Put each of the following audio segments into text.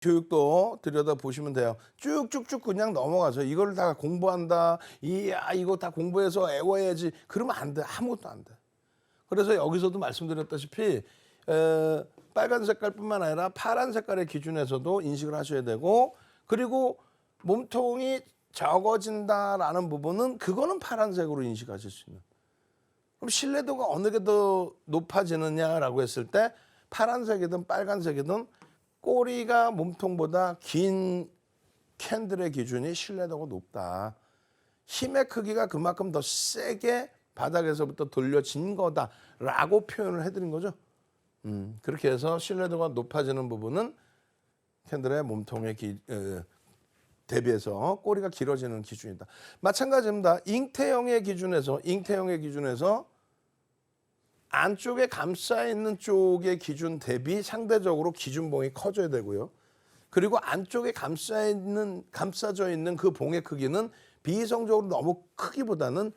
교육도 들여다 보시면 돼요. 쭉쭉쭉 그냥 넘어가서 이걸 다 공부한다. 이야 이거 다 공부해서 외워야지. 그러면 안 돼. 아무것도 안 돼. 그래서 여기서도 말씀드렸다시피 빨간 색깔뿐만 아니라 파란 색깔의 기준에서도 인식을 하셔야 되고, 그리고 몸통이 적어진다라는 부분은 그거는 파란색으로 인식하실 수 있는. 그럼 신뢰도가 어느 게 더 높아지느냐라고 했을 때 파란색이든 빨간색이든 꼬리가 몸통보다 긴 캔들의 기준이 신뢰도가 높다. 힘의 크기가 그만큼 더 세게 바닥에서부터 돌려진 거다라고 표현을 해드린 거죠. 그렇게 해서 신뢰도가 높아지는 부분은 캔들의 몸통의 대비해서 꼬리가 길어지는 기준이다. 마찬가지입니다. 잉태형의 기준에서 안쪽에 감싸 있는 쪽의 기준 대비 상대적으로 기준봉이 커져야 되고요. 그리고 안쪽에 감싸져 있는 그 봉의 크기는 비이성적으로 너무 크기보다는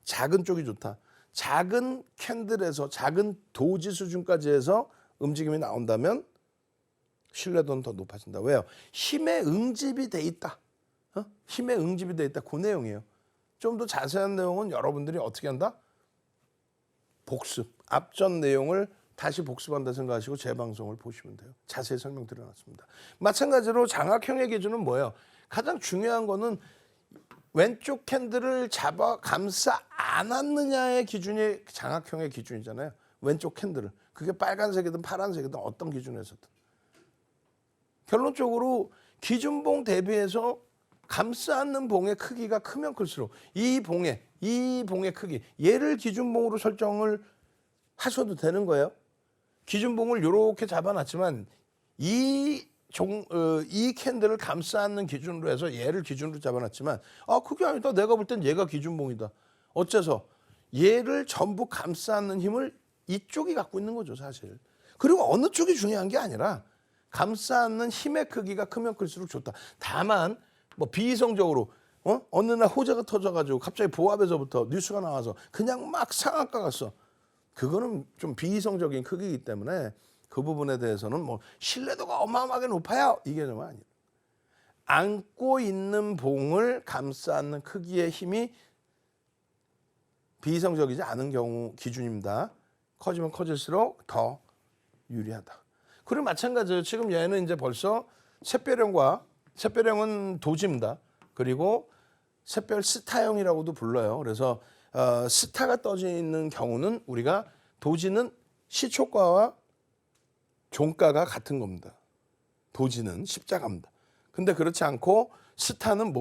작은 쪽이 좋다. 작은 캔들에서 작은 도지 수준까지 해서 움직임이 나온다면 신뢰도는 더 높아진다. 왜요? 힘에 응집이 돼 있다. 힘에 응집이 돼 있다. 그 내용이에요. 좀 더 자세한 내용은 여러분들이 어떻게 한다? 복습. 앞전 내용을 다시 복습한다 생각하시고 제 방송을 보시면 돼요. 자세히 설명드려놨습니다. 마찬가지로 장악형의 기준은 뭐예요? 가장 중요한 거는 왼쪽 캔들을 잡아 감싸 안았느냐의 기준이 장악형의 기준이잖아요. 왼쪽 캔들을. 그게 빨간색이든 파란색이든 어떤 기준에서든. 결론적으로 기준봉 대비해서 감싸 안는 봉의 크기가 크면 클수록 이 봉의 크기, 얘를 기준봉으로 설정을 하셔도 되는 거예요. 기준봉을 이렇게 잡아놨지만 이 캔들을 감싸 안는 기준으로 해서 얘를 기준으로 잡아놨지만 그게 아니다. 내가 볼 땐 얘가 기준봉이다. 어째서? 얘를 전부 감싸 안는 힘을 이쪽이 갖고 있는 거죠, 사실. 그리고 어느 쪽이 중요한 게 아니라 감싸 안는 힘의 크기가 크면 클수록 좋다. 다만 뭐 비이성적으로 어느 날 호재가 터져가지고 갑자기 보합에서부터 뉴스가 나와서 그냥 막 상한가 갔어. 그거는 좀 비이성적인 크기이기 때문에 그 부분에 대해서는 뭐 신뢰도가 어마어마하게 높아요. 이게 좀 아니에요. 안고 있는 봉을 감싸 안는 크기의 힘이 비이성적이지 않은 경우 기준입니다. 커지면 커질수록 더 유리하다. 그리고 마찬가지예요. 지금 얘는 이제 벌써 샛별형은 도지입니다. 그리고 샛별 스타형이라고도 불러요. 그래서 스타가 떠져 있는 경우는 우리가 도지는 시초가와 종가가 같은 겁니다. 도지는 십자가입니다. 근데 그렇지 않고 스타는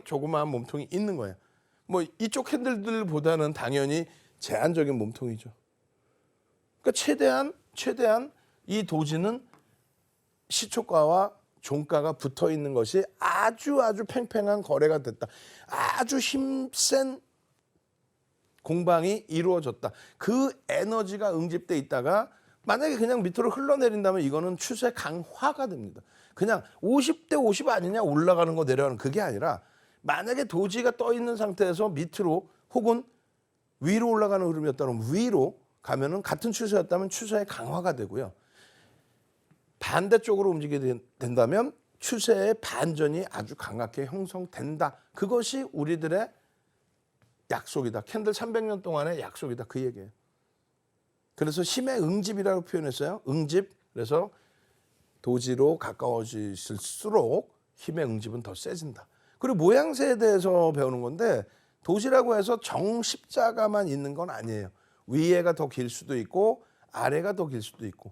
조그마한 몸통이 있는 거예요. 뭐 이쪽 핸들들보다는 당연히 제한적인 몸통이죠. 그러니까 최대한 이 도지는 시초가와 종가가 붙어 있는 것이 아주 팽팽한 거래가 됐다. 아주 힘센 공방이 이루어졌다. 그 에너지가 응집돼 있다가 만약에 그냥 밑으로 흘러내린다면 이거는 추세 강화가 됩니다. 그냥 50대 50 아니냐 올라가는 거 내려가는 그게 아니라 만약에 도지가 떠 있는 상태에서 밑으로 혹은 위로 올라가는 흐름이었다면 위로 가면은 같은 추세였다면 추세의 강화가 되고요. 반대쪽으로 움직이게 된다면 추세의 반전이 아주 강하게 형성된다. 그것이 우리들의 약속이다. 캔들 300년 동안의 약속이다. 그 얘기예요. 그래서 힘의 응집이라고 표현했어요. 응집. 그래서 도지로 가까워질수록 힘의 응집은 더 세진다. 그리고 모양새에 대해서 배우는 건데 도지라고 해서 정십자가만 있는 건 아니에요. 위에가 더 길 수도 있고 아래가 더 길 수도 있고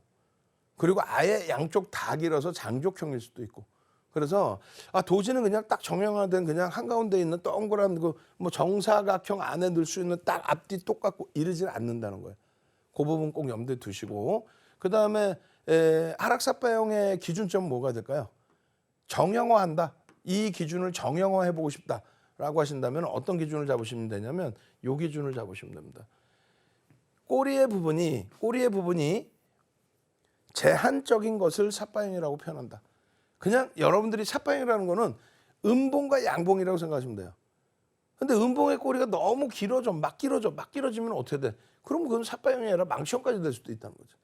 그리고 아예 양쪽 다 길어서 장족형일 수도 있고 그래서 도지는 그냥 딱 정형화된 그냥 한가운데 있는 동그란 뭐 정사각형 안에 넣을 수 있는 딱 앞뒤 똑같고 이러질 않는다는 거예요. 그 부분 꼭 염두에 두시고 그다음에 하락사파형의 기준점은 뭐가 될까요? 정형화한다. 이 기준을 정형화해보고 싶다라고 하신다면 어떤 기준을 잡으시면 되냐면 이 기준을 잡으시면 됩니다. 꼬리의 부분이 제한적인 것을 삿바형이라고 표현한다. 그냥 여러분들이 삿바형이라는 거는 음봉과 양봉이라고 생각하시면 돼요. 근데 음봉의 꼬리가 너무 길어져, 막 길어지면 어떻게 돼? 그럼 그건 삿바형이 아니라 망치형까지 될 수도 있다는 거죠.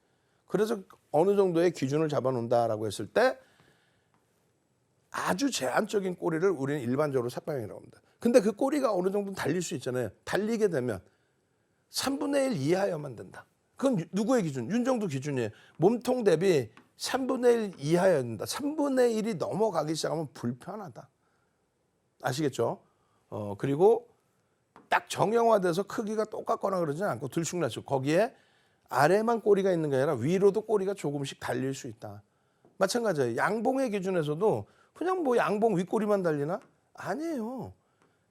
그래서 어느 정도의 기준을 잡아놓는다라고 했을 때 아주 제한적인 꼬리를 우리는 일반적으로 삿방향이라고 합니다. 근데 그 꼬리가 어느 정도 달릴 수 있잖아요. 달리게 되면 3분의 1 이하여만 된다. 그건 누구의 기준? 윤정도 기준이에요. 몸통 대비 3분의 1 이하여야 된다. 3분의 1이 넘어가기 시작하면 불편하다. 아시겠죠? 그리고 딱 정형화돼서 크기가 똑같거나 그러지 않고 들쑥날쑥 거기에 아래만 꼬리가 있는 게 아니라 위로도 꼬리가 조금씩 달릴 수 있다. 마찬가지예요. 양봉의 기준에서도 그냥 뭐 양봉 윗꼬리만 달리나? 아니에요.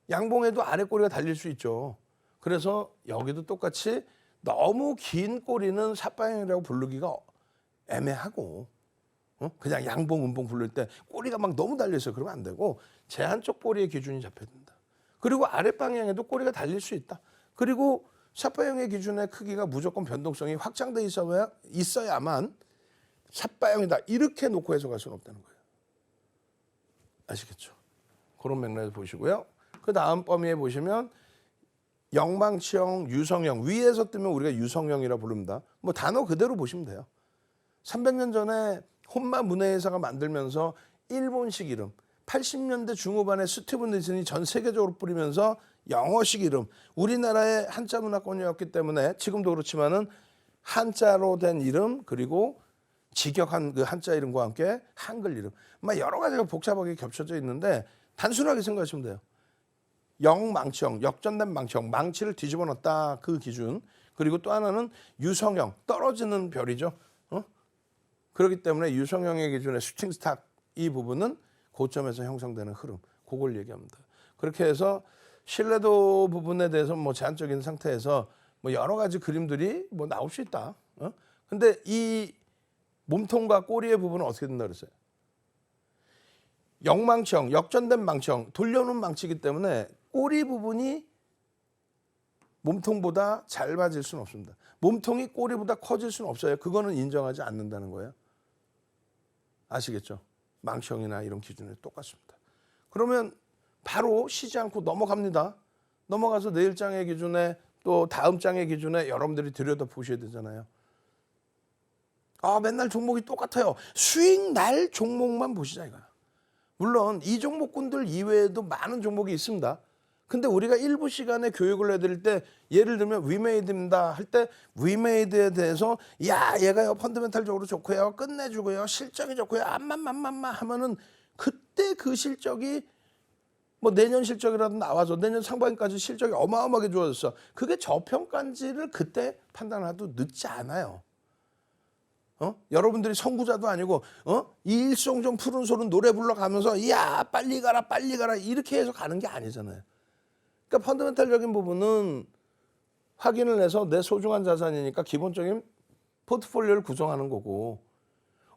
양봉에도 아래 꼬리가 달릴 수 있죠. 그래서 여기도 똑같이 너무 긴 꼬리는 삿방향이라고 부르기가 애매하고 그냥 양봉, 음봉 부를 때 꼬리가 막 너무 달려있어요. 그러면 안 되고 제한적 꼬리의 기준이 잡혀야 된다. 그리고 아랫방향에도 꼬리가 달릴 수 있다. 그리고 삿방향의 기준의 크기가 무조건 변동성이 확장돼 있어야만 삿방향이다. 이렇게 놓고 해석할 수는 없다는 거예요. 아시겠죠? 그런 맥락에서 보시고요. 그 다음 범위에 보시면 영망치형, 유성형. 위에서 뜨면 우리가 유성형이라 부릅니다. 뭐 단어 그대로 보시면 돼요. 300년 전에 혼마 문해회사가 만들면서 일본식 이름, 80년대 중후반에 스티븐 니슨이 전 세계적으로 뿌리면서 영어식 이름, 우리나라의 한자 문화권이었기 때문에 지금도 그렇지만은 한자로 된 이름 그리고 직역한 그 한자 이름과 함께 한글 이름, 막 여러 가지가 복잡하게 겹쳐져 있는데 단순하게 생각하시면 돼요. 영망치형, 역전된 망치형, 망치를 뒤집어 놨다 그 기준. 그리고 또 하나는 유성형, 떨어지는 별이죠. 그렇기 때문에 유성형의 기준의 슈팅 스탁 이 부분은 고점에서 형성되는 흐름, 그걸 얘기합니다. 그렇게 해서 신뢰도 부분에 대해서 뭐 제한적인 상태에서 뭐 여러 가지 그림들이 뭐 나올 수 있다. 근데 이 몸통과 꼬리의 부분은 어떻게 된다 그랬어요? 역망치형, 역전된 망치형, 돌려놓은 망치이기 때문에 꼬리 부분이 몸통보다 짧아질 수는 없습니다. 몸통이 꼬리보다 커질 수는 없어요. 그거는 인정하지 않는다는 거예요. 아시겠죠? 망치형이나 이런 기준에 똑같습니다. 그러면 바로 쉬지 않고 넘어갑니다. 넘어가서 내일 장의 기준에 또 다음 장의 기준에 여러분들이 들여다보셔야 되잖아요. 맨날 종목이 똑같아요. 수익 날 종목만 보시자 이거야. 물론 이 종목군들 이외에도 많은 종목이 있습니다. 근데 우리가 일부 시간에 교육을 해드릴 때 예를 들면 위메이드입니다 할 때 위메이드에 대해서 야 얘가요 펀더멘탈적으로 좋고요 끝내주고요 실적이 좋고요 암만만만만 하면은 그때 그 실적이 뭐 내년 실적이라도 나와서 내년 상반기까지 실적이 어마어마하게 좋아졌어. 그게 저평가인지를 그때 판단하도 늦지 않아요. 여러분들이 선구자도 아니고 이 일송정 푸른 소는 노래 불러가면서 야 빨리 가라 빨리 가라 이렇게 해서 가는 게 아니잖아요. 그러니까 펀더멘탈적인 부분은 확인을 해서 내 소중한 자산이니까 기본적인 포트폴리오를 구성하는 거고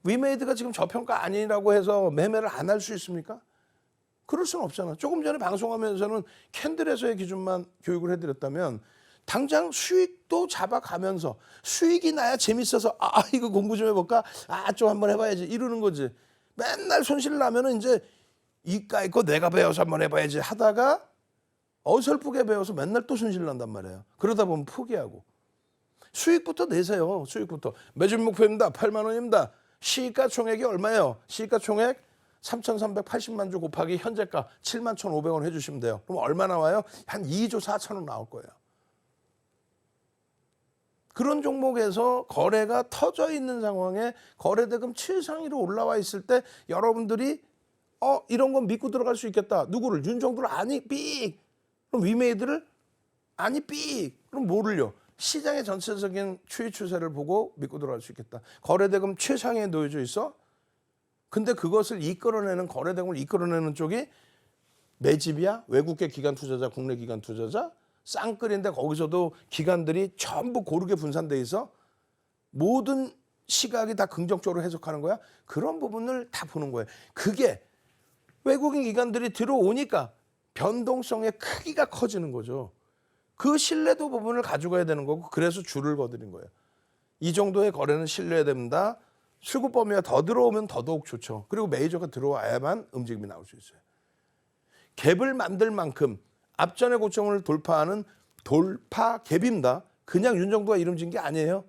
위메이드가 지금 저평가 아니라고 해서 매매를 안 할 수 있습니까? 그럴 수는 없잖아. 조금 전에 방송하면서는 캔들에서의 기준만 교육을 해드렸다면 당장 수익도 잡아가면서 수익이 나야 재밌어서 이거 공부 좀 해볼까? 좀 한번 해봐야지 이러는 거지. 맨날 손실 나면은 이제 이까 있고 내가 배워서 한번 해봐야지 하다가 어설프게 배워서 맨날 또 손실 난단 말이에요. 그러다 보면 포기하고. 수익부터 내세요. 수익부터. 매주 목표입니다. 8만 원입니다. 시가총액이 얼마예요? 시가총액 3,380만 주 곱하기 현재가 7만 1,500원 해주시면 돼요. 그럼 얼마 나와요? 한 2조 4천원 나올 거예요. 그런 종목에서 거래가 터져 있는 상황에 거래대금 최상위로 올라와 있을 때 여러분들이 이런 건 믿고 들어갈 수 있겠다. 누구를? 윤정도를 아니 삑. 그럼 위메이드를 아니 삑. 그럼 뭐를요? 시장의 전체적인 추이 추세를 보고 믿고 들어갈 수 있겠다. 거래대금 최상위에 놓여져 있어. 근데 그것을 이끌어내는 거래대금을 이끌어내는 쪽이 매집이야? 외국계 기관 투자자, 국내 기관 투자자? 쌍끌인데 거기서도 기관들이 전부 고르게 분산돼 있어. 모든 시각이 다 긍정적으로 해석하는 거야. 그런 부분을 다 보는 거예요. 그게 외국인 기관들이 들어오니까 변동성의 크기가 커지는 거죠. 그 신뢰도 부분을 가져가야 되는 거고 그래서 줄을 거드린 거예요. 이 정도의 거래는 신뢰해야 됩니다. 출구 범위가 더 들어오면 더더욱 좋죠. 그리고 메이저가 들어와야만 움직임이 나올 수 있어요. 갭을 만들 만큼 앞전의 고점을 돌파하는 돌파 갭입니다. 그냥 윤정도가 이름 진 게 아니에요.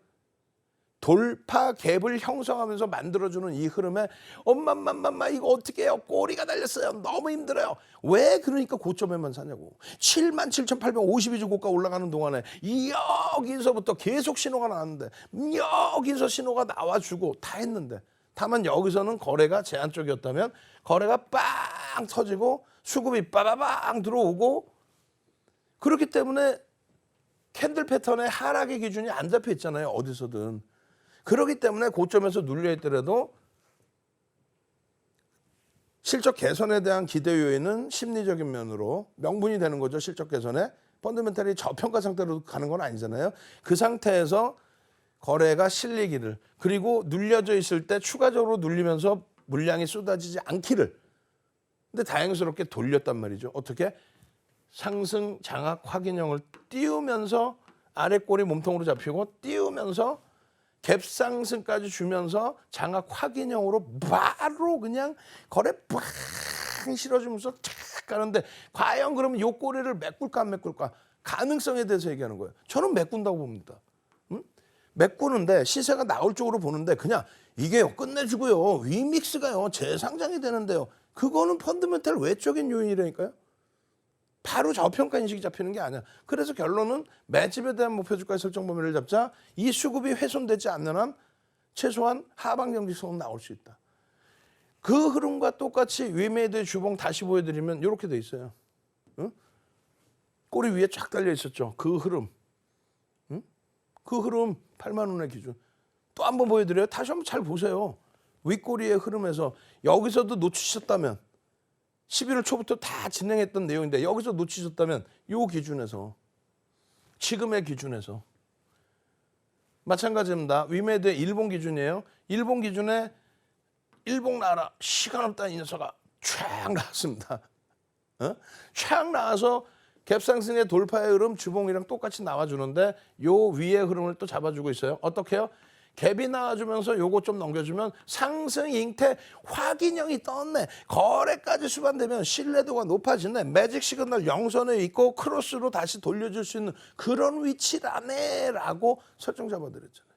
돌파 갭을 형성하면서 만들어주는 이 흐름에 엄마 이거 어떻게 해요? 꼬리가 달렸어요. 너무 힘들어요. 왜 그러니까 고점에만 사냐고. 77,852주 고가 올라가는 동안에 여기서부터 계속 신호가 나왔는데 여기서 신호가 나와주고 다 했는데 다만 여기서는 거래가 제한 쪽이었다면 거래가 빵 터지고 수급이 빠바방 들어오고 그렇기 때문에 캔들 패턴의 하락의 기준이 안 잡혀 있잖아요. 어디서든. 그렇기 때문에 고점에서 눌려 있더라도 실적 개선에 대한 기대 요인은 심리적인 면으로 명분이 되는 거죠. 실적 개선에. 펀더멘탈이 저평가 상태로 가는 건 아니잖아요. 그 상태에서 거래가 실리기를 그리고 눌려져 있을 때 추가적으로 눌리면서 물량이 쏟아지지 않기를. 근데 다행스럽게 돌렸단 말이죠. 어떻게? 상승 장악 확인형을 띄우면서 아래 꼬리 몸통으로 잡히고 띄우면서 갭상승까지 주면서 장악 확인형으로 바로 그냥 거래 빵 실어주면서 탁 가는데 과연 그러면 요 꼬리를 메꿀까 안 메꿀까 가능성에 대해서 얘기하는 거예요. 저는 메꾼다고 봅니다. 메꾸는데 시세가 나올 쪽으로 보는데 그냥 이게요 끝내주고요 위믹스가요 재상장이 되는데요. 그거는 펀더멘탈 외적인 요인이라니까요. 바로 저평가 인식이 잡히는 게 아니야. 그래서 결론은 매집에 대한 목표주가의 설정 범위를 잡자 이 수급이 훼손되지 않는 한 최소한 하방 경직성은 나올 수 있다. 그 흐름과 똑같이 위메이드의 주봉 다시 보여드리면 이렇게 돼 있어요. 응? 꼬리 위에 쫙 달려 있었죠. 그 흐름. 응? 그 흐름 8만 원의 기준. 또 한번 보여드려요. 다시 한번 잘 보세요. 윗꼬리의 흐름에서 여기서도 놓치셨다면 11월 초부터 다 진행했던 내용인데 여기서 놓치셨다면 이 기준에서 지금의 기준에서 마찬가지입니다. 위메드의 일본 기준이에요. 일본 기준에 일본 나라 시간 없다는 이 녀석아 쫙 나왔습니다. 쫙 나와서 갭상승의 돌파의 흐름 주봉이랑 똑같이 나와주는데 요 위의 흐름을 또 잡아주고 있어요. 어떻게 해요? 갭이 나와주면서 요거 좀 넘겨주면 상승 잉태 확인형이 떴네. 거래까지 수반되면 신뢰도가 높아지네. 매직 시그널 영선에 있고 크로스로 다시 돌려줄 수 있는 그런 위치라네 라고 설정 잡아드렸잖아요.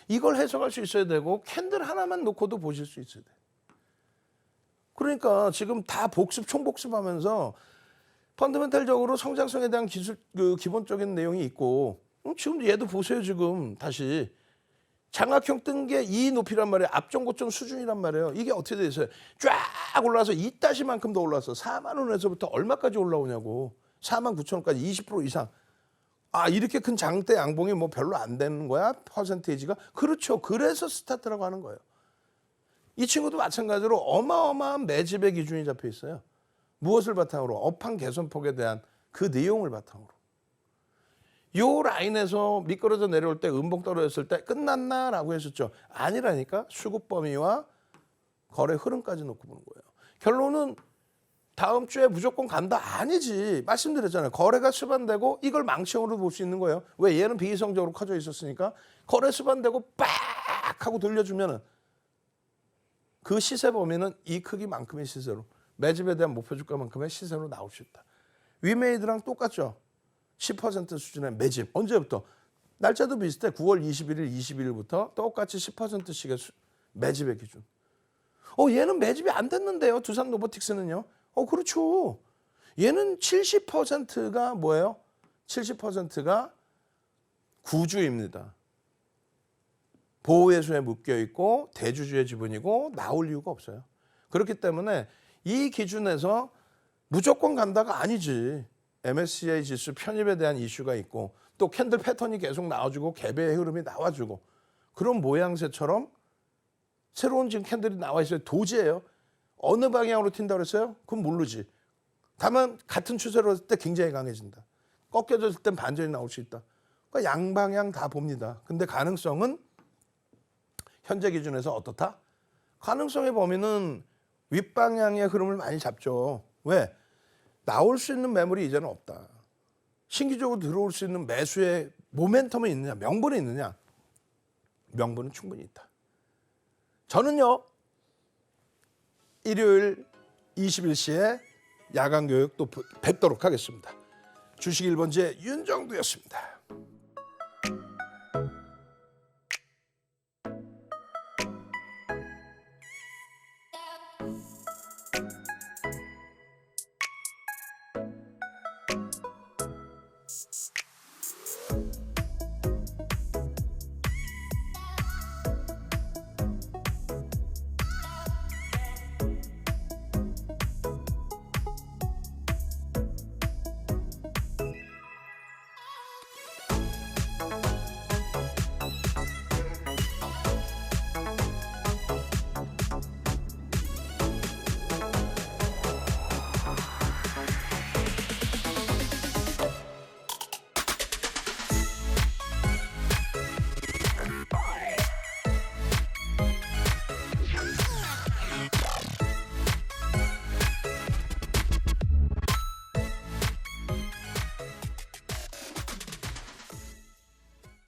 이걸 해석할 수 있어야 되고 캔들 하나만 놓고도 보실 수 있어야 돼요. 그러니까 지금 다 복습 총복습하면서 펀더멘탈적으로 성장성에 대한 기술 기본적인 내용이 있고 지금 얘도 보세요. 지금 다시 장악형 뜬 게 이 높이란 말이에요. 앞전 고점 수준이란 말이에요. 이게 어떻게 돼 있어요? 쫙 올라와서 이따시만큼 더 올라왔어. 4만 원에서부터 얼마까지 올라오냐고. 4만 9천 원까지 20% 이상. 아 이렇게 큰 장대 양봉이 뭐 별로 안 되는 거야? 퍼센테이지가? 그렇죠. 그래서 스타트라고 하는 거예요. 이 친구도 마찬가지로 어마어마한 매집의 기준이 잡혀 있어요. 무엇을 바탕으로? 업황 개선폭에 대한 그 내용을 바탕으로. 요 라인에서 미끄러져 내려올 때 음봉 떨어졌을 때 끝났나라고 했었죠. 아니라니까. 수급 범위와 거래 흐름까지 놓고 보는 거예요. 결론은 다음 주에 무조건 간다? 아니지. 말씀드렸잖아요. 거래가 수반되고 이걸 망치형으로 볼 수 있는 거예요. 왜? 얘는 비이성적으로 커져 있었으니까 거래 수반되고 빡 하고 돌려주면은 그 시세 범위는 이 크기만큼의 시세로 매집에 대한 목표 주가만큼의 시세로 나올 수 있다. 위메이드랑 똑같죠. 10% 수준의 매집. 언제부터? 날짜도 비슷해. 9월 21일, 22일부터 똑같이 10%씩의 매집의 기준. 얘는 매집이 안 됐는데요. 두산 로보틱스는요. 그렇죠. 얘는 70%가 뭐예요? 70%가 구주입니다. 보호예수에 묶여있고 대주주의 지분이고 나올 이유가 없어요. 그렇기 때문에 이 기준에서 무조건 간다가 아니지. MSCI 지수 편입에 대한 이슈가 있고 또 캔들 패턴이 계속 나와주고 갭의 흐름이 나와주고 그런 모양새처럼 새로운 지금 캔들이 나와 있어요. 도지예요. 어느 방향으로 튄다고 그랬어요? 그건 모르지. 다만 같은 추세로 했을 때 굉장히 강해진다. 꺾여졌을 땐 반전이 나올 수 있다. 그러니까 양방향 다 봅니다. 근데 가능성은 현재 기준에서 어떻다? 가능성의 범위는 윗방향의 흐름을 많이 잡죠. 왜? 나올 수 있는 매물이 이제는 없다. 신규적으로 들어올 수 있는 매수의 모멘텀이 있느냐, 명분이 있느냐. 명분은 충분히 있다. 저는요. 일요일 21시에 야간 교육 또 뵙도록 하겠습니다. 주식 1번지의 윤정두였습니다.